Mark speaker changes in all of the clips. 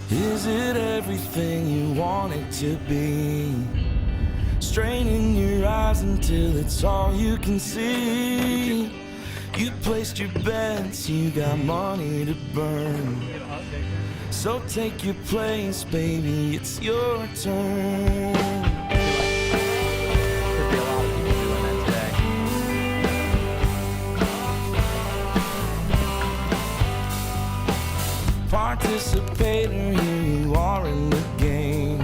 Speaker 1: Is it everything you want it to be? Straining your eyes until it's all you can see. You placed your bets, you got money to burn. So take your place, baby, it's your turn. Participator, here you are in the game.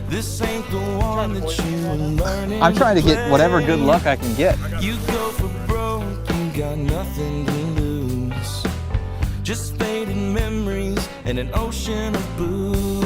Speaker 1: This ain't the one that you were learning.
Speaker 2: I'm trying to get whatever good luck I can get.
Speaker 1: You go for broke, you got nothing to lose. Just faded memories and an ocean of booze.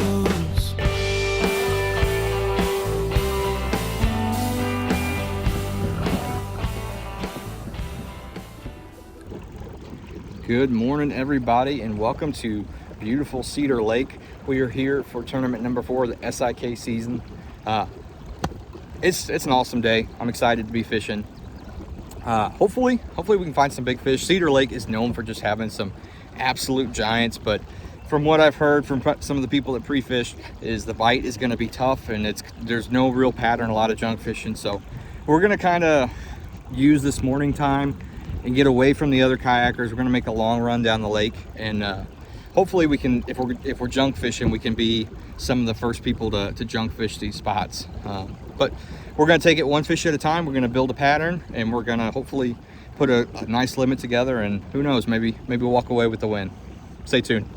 Speaker 2: Good morning, everybody, and welcome to beautiful Cedar Lake. We are here for tournament number 4 of the SIKC season. It's an awesome day. I'm excited to be fishing. Hopefully we can find some big fish. Cedar Lake is known for just having some absolute giants, but from what I've heard from some of the people that pre-fished is the bite is going to be tough, and there's no real pattern, a lot of junk fishing. So we're going to kind of use this morning time and get away from the other kayakers. We're going to make a long run down the lake, and hopefully we can, if we're junk fishing, we can be some of the first people to junk fish these spots. But we're going to take it one fish at a time. We're going to build a pattern, and we're going to hopefully put a nice limit together, and who knows, maybe we'll walk away with the win. Stay tuned.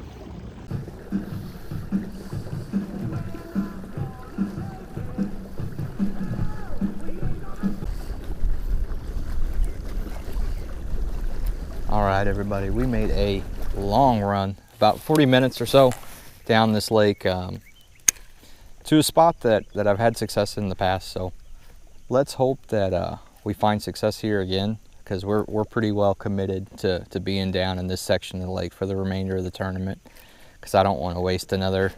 Speaker 2: All right, everybody, we made a long run, about 40 minutes or so down this lake to a spot that I've had success in the past. So let's hope that we find success here again, because we're pretty well committed to being down in this section of the lake for the remainder of the tournament, because I don't want to waste another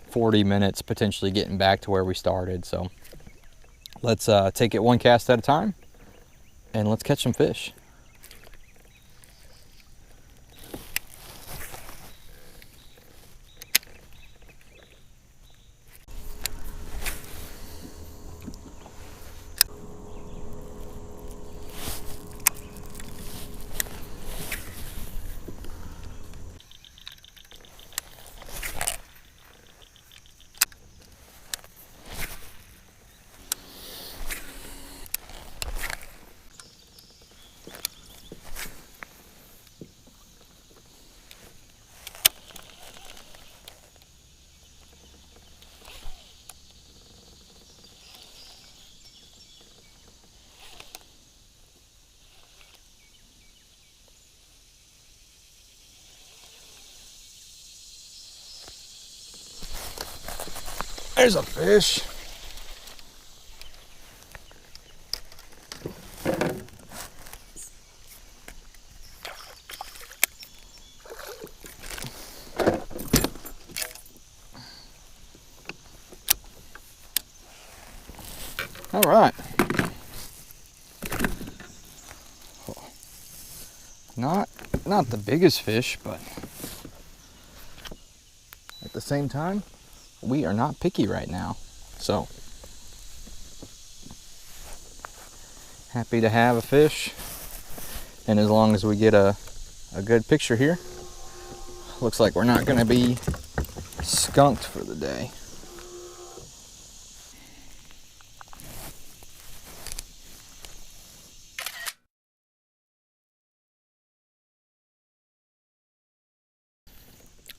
Speaker 2: 40 minutes potentially getting back to where we started. So let's take it one cast at a time, and let's catch some fish. There's a fish. All right. Not the biggest fish, but at the same time, we are not picky right now. So happy to have a fish, and as long as we get a good picture here, looks like we're not going to be skunked for the day.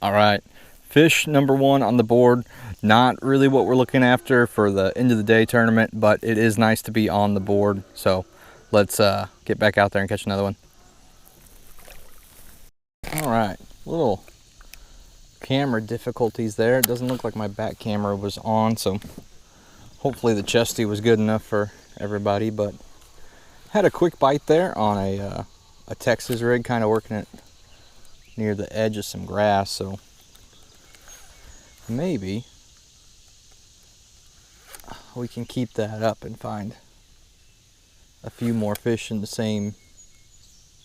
Speaker 2: All right, fish number 1 on the board. Not really what we're looking after for the end of the day tournament, but it is nice to be on the board. So let's get back out there and catch another one. All right, little camera difficulties there. It doesn't look like my back camera was on, so hopefully the chesty was good enough for everybody. But had a quick bite there on a Texas rig, kind of working it near the edge of some grass. So maybe we can keep that up and find a few more fish in the same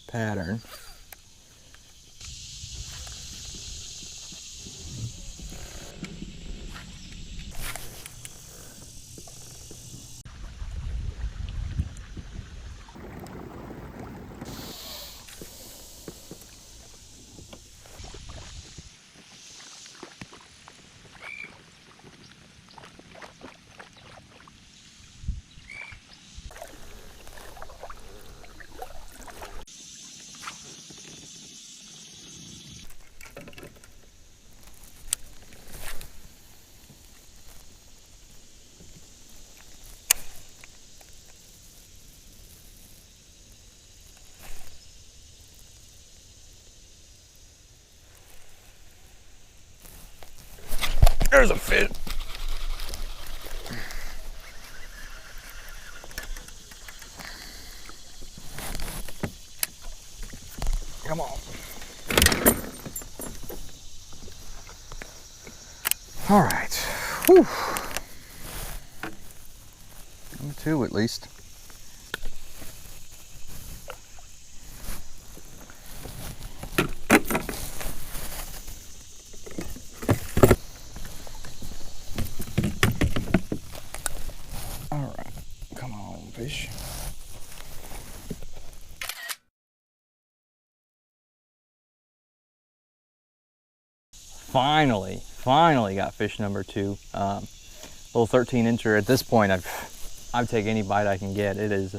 Speaker 2: pattern. There's a fish. Come on. All right. Whew. Number 2 at least. All right. Come on, fish. Finally got fish number 2. Little 13-incher. At this point, I'd take any bite I can get. It is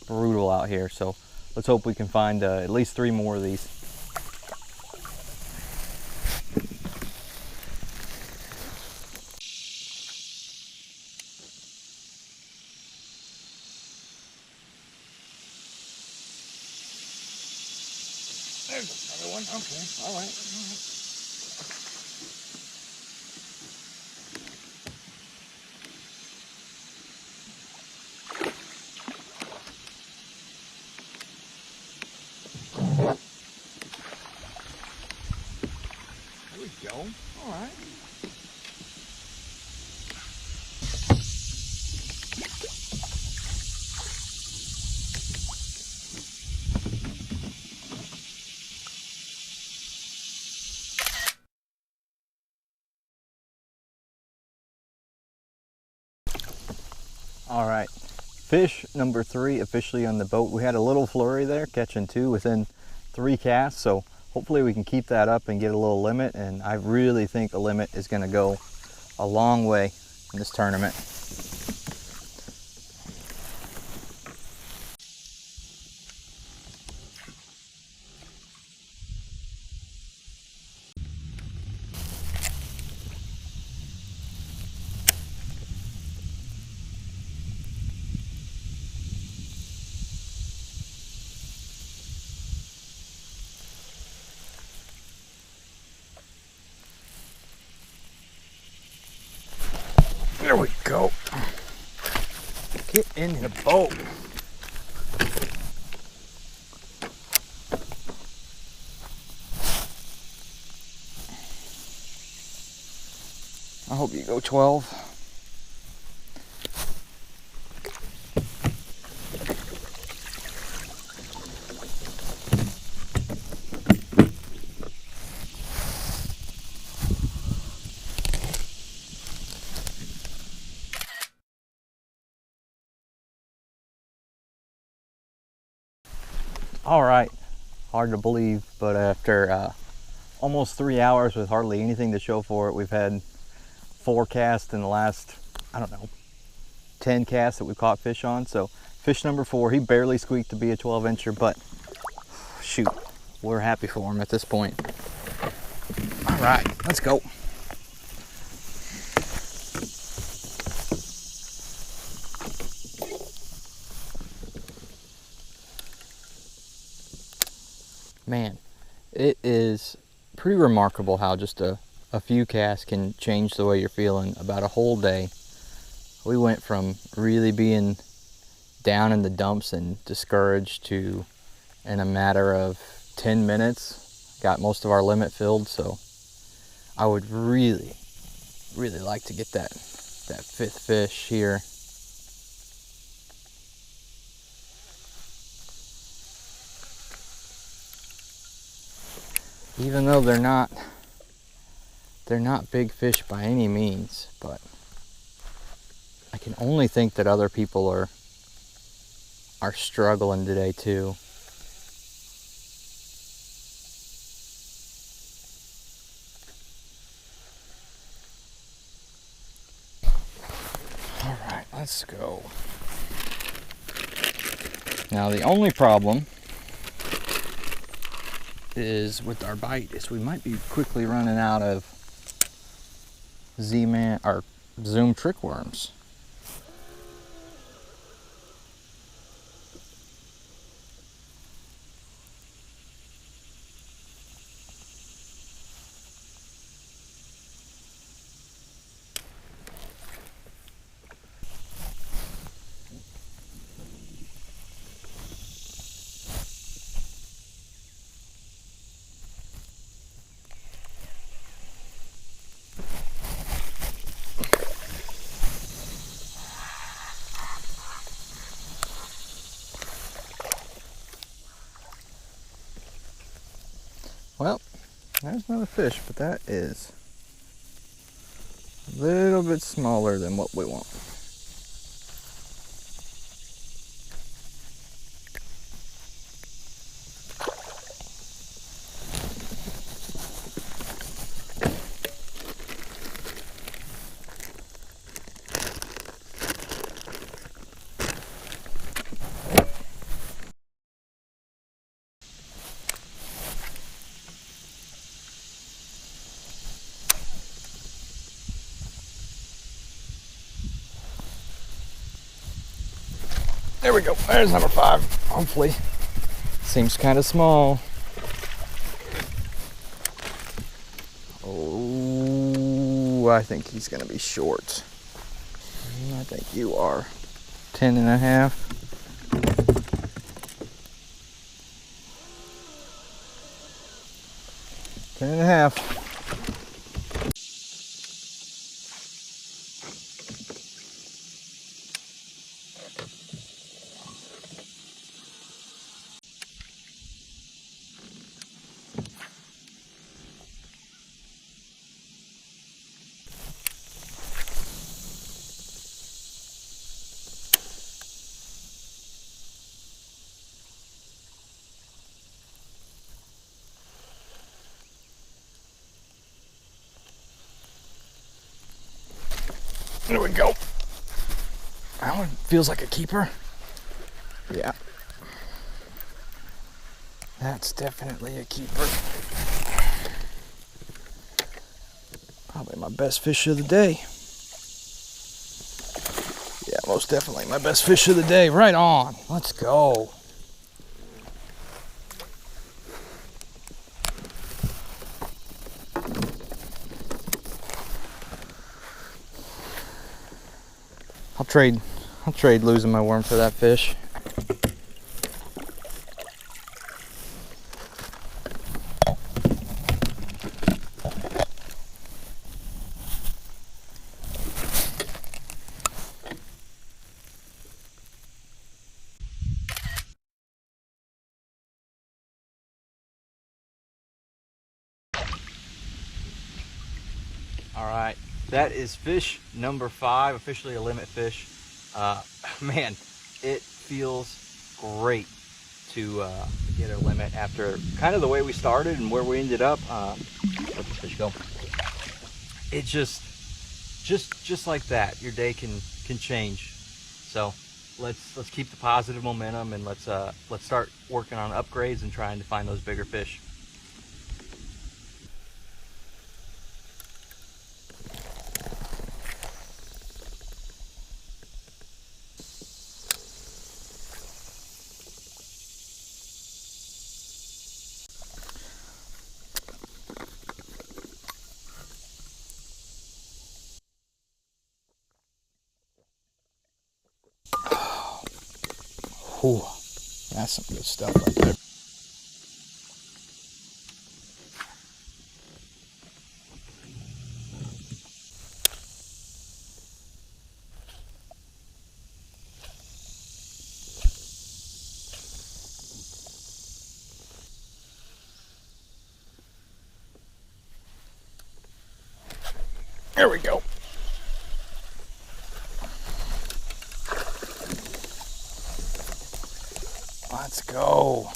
Speaker 2: brutal out here, so let's hope we can find at least 3 more of these. There's another one. Okay, all right. There we go. All right. All right, fish number 3 officially on the boat. We had a little flurry there, catching 2 within 3 casts, so hopefully we can keep that up and get a little limit, and I really think the limit is going to go a long way in this tournament. There we go. Get in the boat. I hope you go 12. All right, hard to believe, but after almost 3 hours with hardly anything to show for it, we've had 4 casts in the last, I don't know, 10 casts that we caught fish on. So fish number 4, he barely squeaked to be a 12-incher, but shoot, we're happy for him at this point. All right, let's go. Man, it is pretty remarkable how just a few casts can change the way you're feeling about a whole day. We went from really being down in the dumps and discouraged to, in a matter of 10 minutes, got most of our limit filled. So I would really like to get that 5th fish here. Even though they're not big fish by any means, but I can only think that other people are struggling today too. All right, let's go. Now the only problem is with our bite is we might be quickly running out of Z-Man or Zoom trick worms. There's another fish, but that is a little bit smaller than what we want. There we go. There's number 5. Hopefully. Seems kind of small. Oh, I think he's going to be short. I think you are. 10 and a half. 10 and a half. There we go. That one feels like a keeper. Yeah. That's definitely a keeper. Probably my best fish of the day. Yeah, most definitely my best fish of the day. Right on. Let's go. I'll trade losing my worm for that fish. All right, that is fish number 5, officially a limit fish. Man, it feels great to get a limit after kind of the way we started and where we ended up. Let the fish go. It just like that, your day can change. So let's keep the positive momentum, and let's start working on upgrades and trying to find those bigger fish. Ooh, that's some good stuff right there. There we go. Let's go.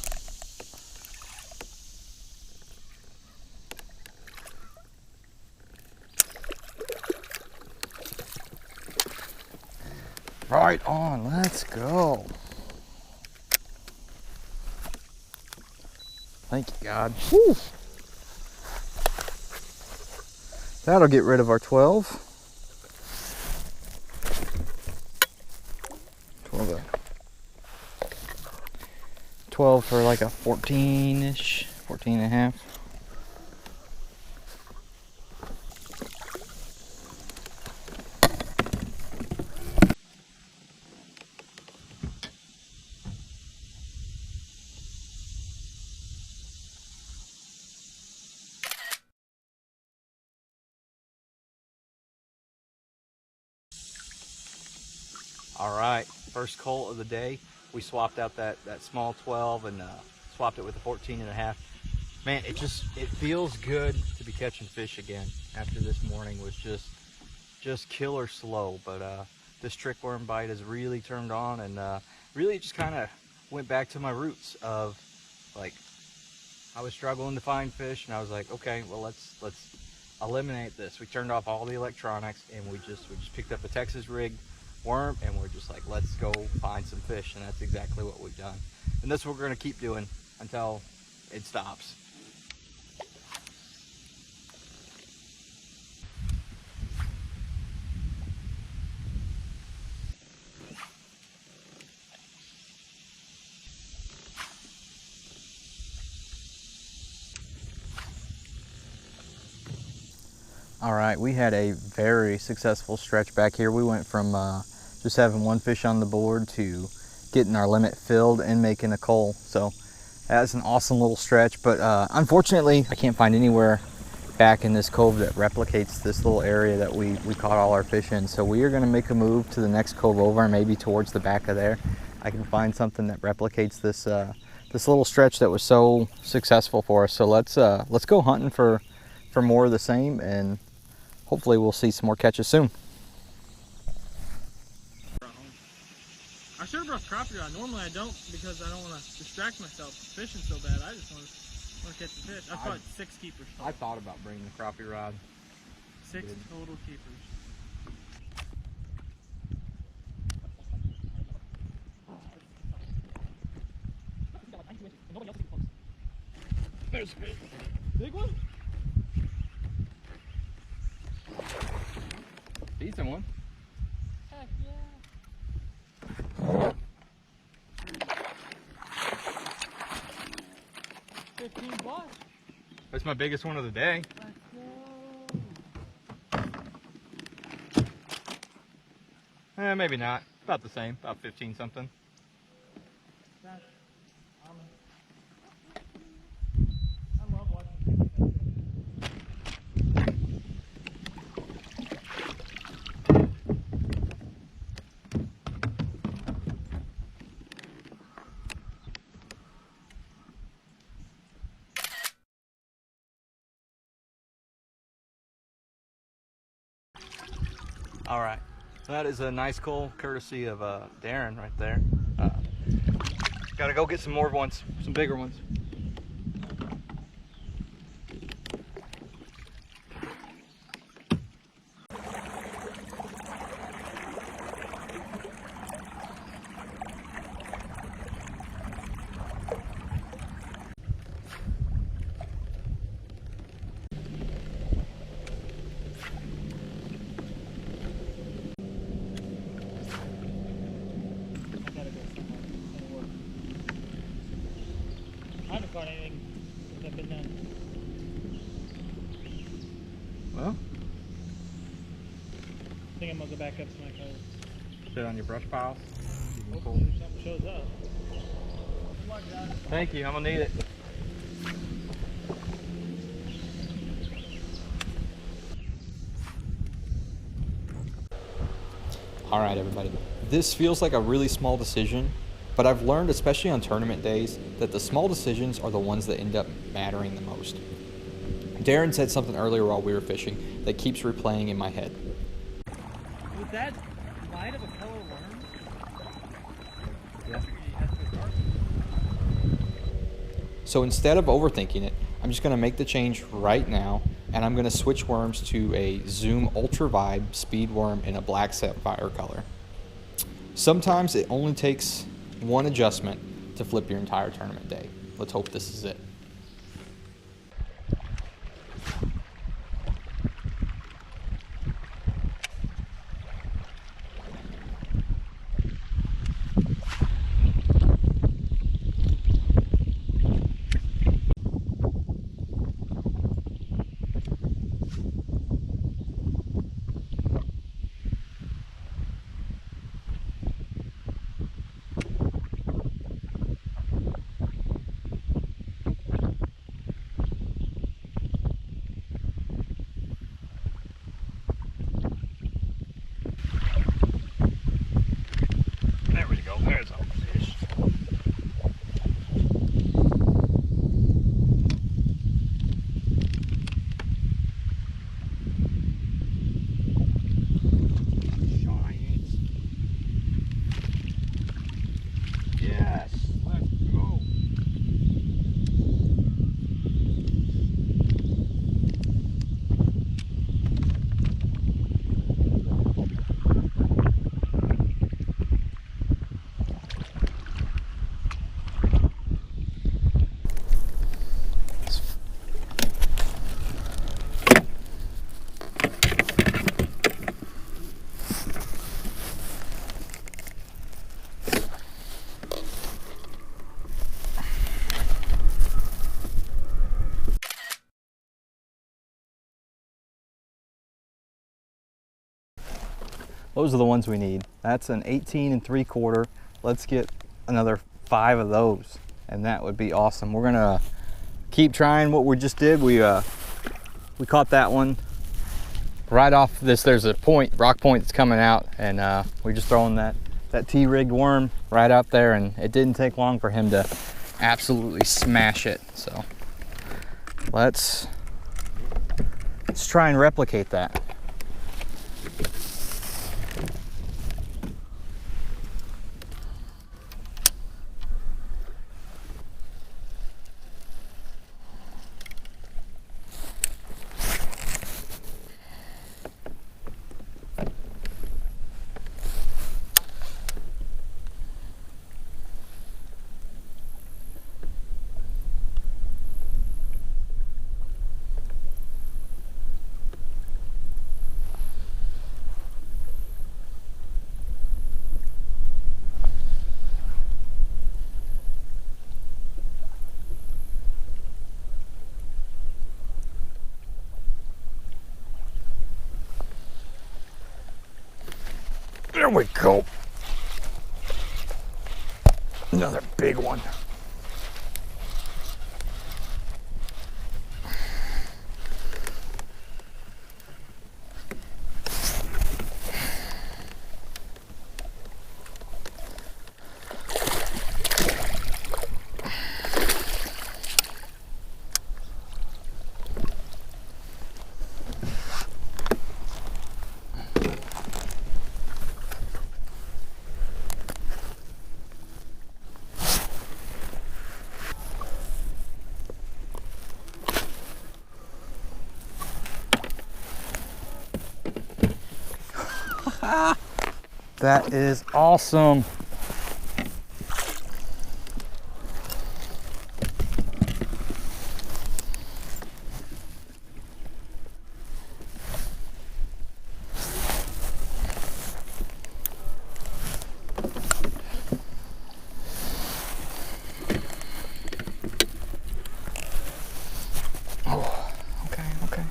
Speaker 2: Right on, let's go. Thank you, God. Whew. That'll get rid of our 12. 12 for like a 14-ish, 14 and a half. All right, first colt of the day. We swapped out that small 12 and swapped it with a 14 and a half. Man, it feels good to be catching fish again after this morning was just killer slow. But this trick worm bite has really turned on, and really just kind of went back to my roots of, like, I was struggling to find fish, and I was like, okay, well, let's eliminate this. We turned off all the electronics, and we just picked up a Texas rig worm, and we're just like, let's go find some fish. And that's exactly what we've done, and that's what we're going to keep doing until it stops. All right, we had a very successful stretch back here. We went from just having one fish on the board to getting our limit filled and making a cull. So that's an awesome little stretch, but unfortunately, I can't find anywhere back in this cove that replicates this little area that we caught all our fish in. So we are gonna make a move to the next cove over, maybe towards the back of there. I can find something that replicates this this little stretch that was so successful for us. So let's go hunting for more of the same, and hopefully we'll see some more catches soon.
Speaker 3: I should have brought crappie rod. Normally I don't, because I don't want to distract myself fishing so bad. I just want to catch the fish. I caught 6 keepers.
Speaker 2: I thought about bringing the crappie rod.
Speaker 3: 6 total keepers. There's a fish. Big one?
Speaker 2: Decent one.
Speaker 3: Heck yeah. 15 bucks.
Speaker 2: That's my biggest one of the day.
Speaker 3: Let's go.
Speaker 2: Maybe not. About the same. About 15 something.
Speaker 3: I love watching fish.
Speaker 2: All right, so that is a nice cull courtesy of Darren right there. Gotta go get some more ones, some bigger ones.
Speaker 3: I haven't caught anything since I've been done.
Speaker 2: Well,
Speaker 3: I think I'm gonna go back up to my cove.
Speaker 2: sit on your brush piles.
Speaker 3: Hopefully something shows up. Good luck, guys.
Speaker 2: Thank you, I'm gonna need it. All right, everybody. This feels like a really small decision, but I've learned, especially on tournament days, that the small decisions are the ones that end up mattering the most. Darren said something earlier while we were fishing that keeps replaying in my head.
Speaker 3: With that light of a color worm?
Speaker 2: Yeah. So instead of overthinking it, I'm just gonna make the change right now, and I'm gonna switch worms to a Zoom Ultra Vibe speed worm in a black sapphire color. Sometimes it only takes one adjustment to flip your entire tournament day. Let's hope this is it. Those are the ones we need. That's an 18 3/4. Let's get another 5 of those, and that would be awesome. We're gonna keep trying what we just did. We caught that one right off this. There's a point, rock point that's coming out, and we're just throwing that T-rigged worm right out there, and it didn't take long for him to absolutely smash it. So let's try and replicate that. There we go. Another big one. That is awesome. Oh, okay.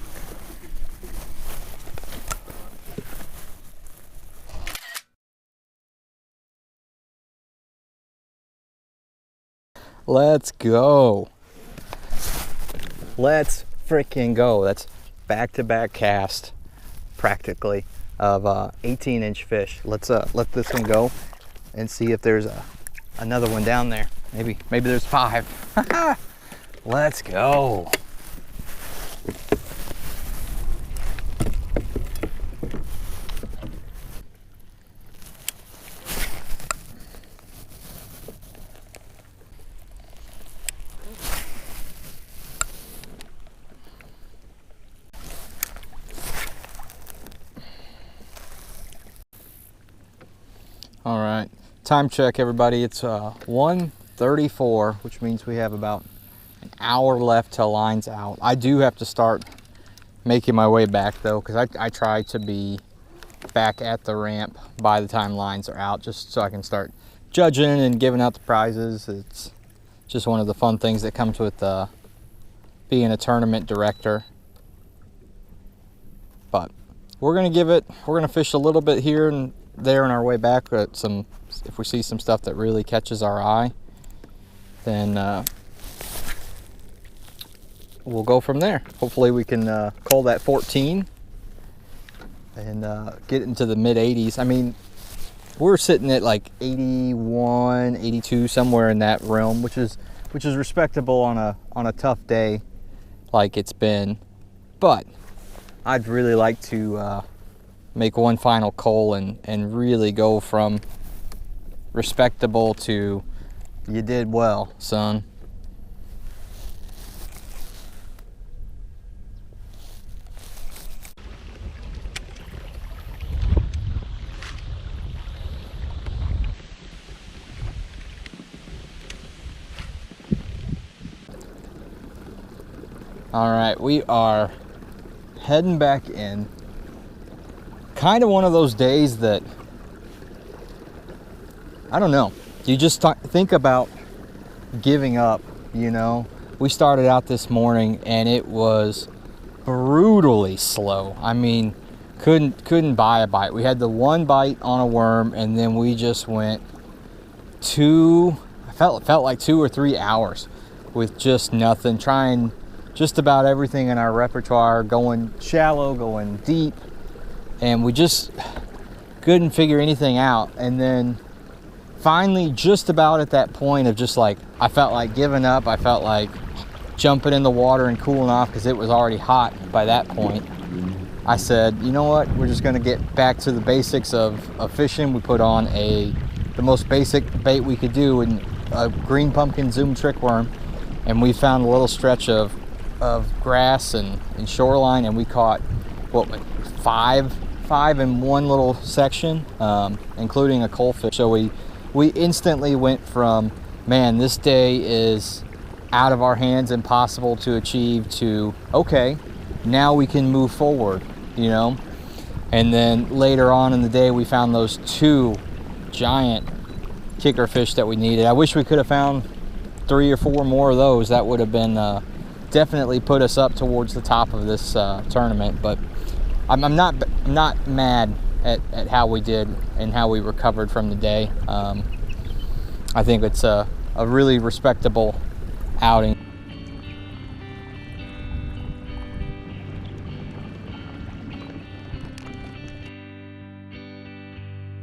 Speaker 2: Let's go. Let's freaking go. That's back-to-back cast practically of 18-inch fish. Let's let this one go and see if there's another one down there. Maybe there's 5. Let's go. All right, time check, everybody. It's 1:34, which means we have about an hour left till line's out. I do have to start making my way back though, because I try to be back at the ramp by the time lines are out, just so I can start judging and giving out the prizes. It's just one of the fun things that comes with being a tournament director. But we're gonna fish a little bit here and there on our way back, but if we see some stuff that really catches our eye, then we'll go from there. Hopefully we can call that 14 and get into the mid 80s. I mean, we're sitting at like 81, 82, somewhere in that realm, which is respectable on a tough day like it's been. But I'd really like to make one final cull and really go from respectable to you did well, son. All right, we are heading back in. Kind of one of those days that, I don't know, you just think about giving up, you know. We started out this morning and it was brutally slow. I mean, couldn't buy a bite. We had the one bite on a worm, and then we just went felt like 2 or 3 hours with just nothing, trying just about everything in our repertoire, going shallow, going deep, and we just couldn't figure anything out. And then finally, just about at that point of just like, I felt like giving up. I felt like jumping in the water and cooling off because it was already hot by that point. I said, you know what, we're just gonna get back to the basics of fishing. We put on the most basic bait we could do, and a green pumpkin zoom trick worm, and we found a little stretch of grass and shoreline, and we caught five in one little section, including a coalfish. So we instantly went from, man, this day is out of our hands, impossible to achieve, to okay, now we can move forward, you know. And then later on in the day, we found those 2 giant kicker fish that we needed. I wish we could have found 3 or 4 more of those. That would have been definitely put us up towards the top of this tournament. But I'm not mad at how we did and how we recovered from the day. I think it's a really respectable outing.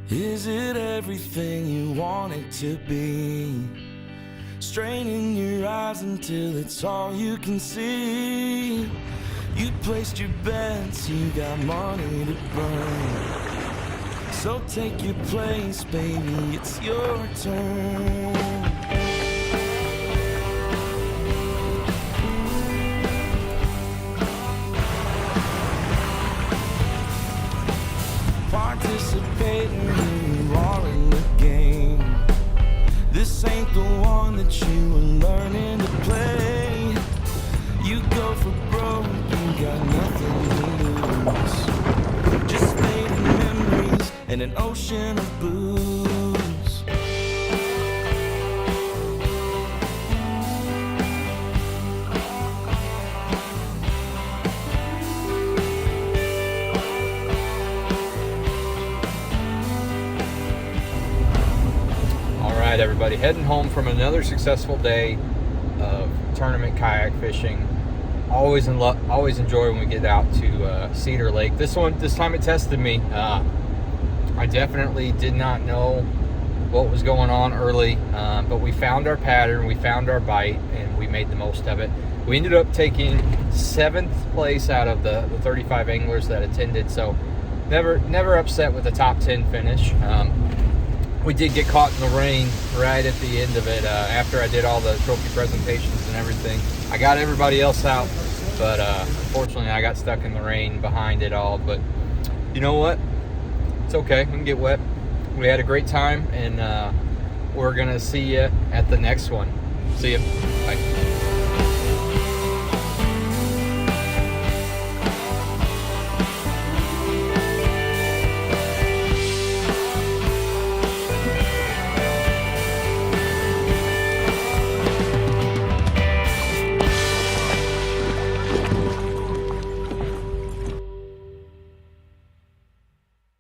Speaker 1: Is it everything you want it to be? Straining your eyes until it's all you can see. You placed your bets, you got money to burn. So take your place, baby, it's your turn. Participating, you are in the game. This ain't the one that you were learning to play. You go for broke, you got nothing to lose. Just fading memories and an ocean of booze.
Speaker 2: Everybody, heading home from another successful day of tournament kayak fishing. Always enjoy when we get out to Cedar Lake. This time it tested me. I definitely did not know what was going on early, but we found our pattern, we found our bite, and we made the most of it. We ended up taking 7th place out of the 35 anglers that attended, so never upset with a top 10 finish. We did get caught in the rain right at the end of it, after I did all the trophy presentations and everything. I got everybody else out, but unfortunately I got stuck in the rain behind it all. But you know what? It's okay, we can get wet. We had a great time, and we're gonna see you at the next one. See you. Bye.